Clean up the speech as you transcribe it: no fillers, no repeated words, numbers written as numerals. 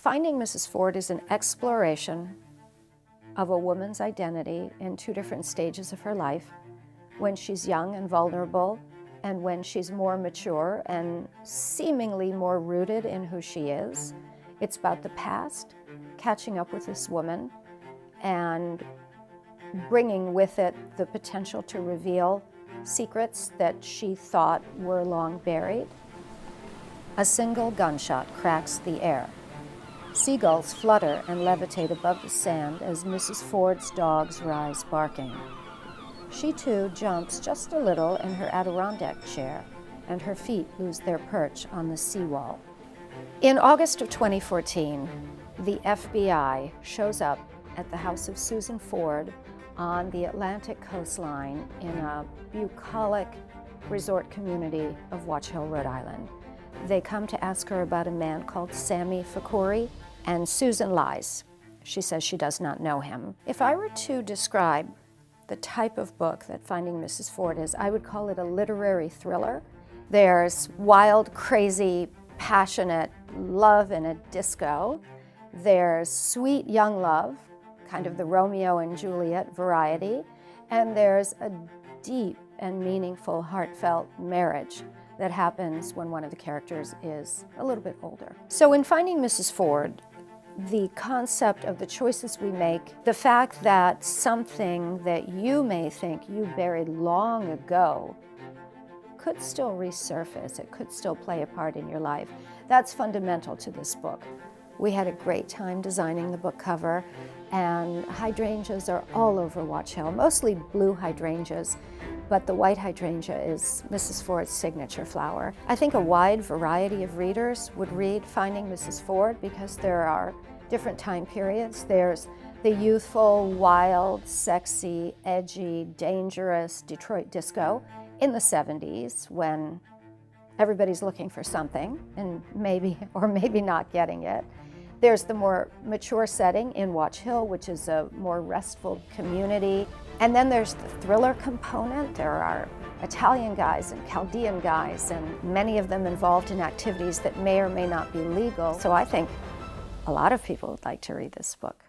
Finding Mrs. Ford is an exploration of a woman's identity in two different stages of her life, when she's young and vulnerable, and when she's more mature and seemingly more rooted in who she is. It's about the past, catching up with this woman, and bringing with it the potential to reveal secrets that she thought were long buried. A single gunshot cracks the air. Seagulls flutter and levitate above the sand as Mrs. Ford's dogs rise barking. She too jumps just a little in her Adirondack chair, and her feet lose their perch on the seawall. In August of 2014, the FBI shows up at the house of Susan Ford on the Atlantic coastline in a bucolic resort community of Watch Hill, Rhode Island. They come to ask her about a man called Sammy Fakori, and Susan lies. She says she does not know him. If I were to describe the type of book that Finding Mrs. Ford is, I would call it a literary thriller. There's wild, crazy, passionate love in a disco. There's sweet young love, kind of the Romeo and Juliet variety. And there's a deep and meaningful, heartfelt marriage that happens when one of the characters is a little bit older. So in Finding Mrs. Ford, the concept of the choices we make, the fact that something that you may think you buried long ago could still resurface, it could still play a part in your life, that's fundamental to this book. We had a great time designing the book cover, and hydrangeas are all over Watch Hill, mostly blue hydrangeas, but the white hydrangea is Mrs. Ford's signature flower. I think a wide variety of readers would read Finding Mrs. Ford because there are different time periods. There's the youthful, wild, sexy, edgy, dangerous Detroit disco in the 70s when everybody's looking for something and maybe or maybe not getting it. There's the more mature setting in Watch Hill, which is a more restful community. And then there's the thriller component. There are Italian guys and Chaldean guys, and many of them involved in activities that may or may not be legal. So I think a lot of people would like to read this book.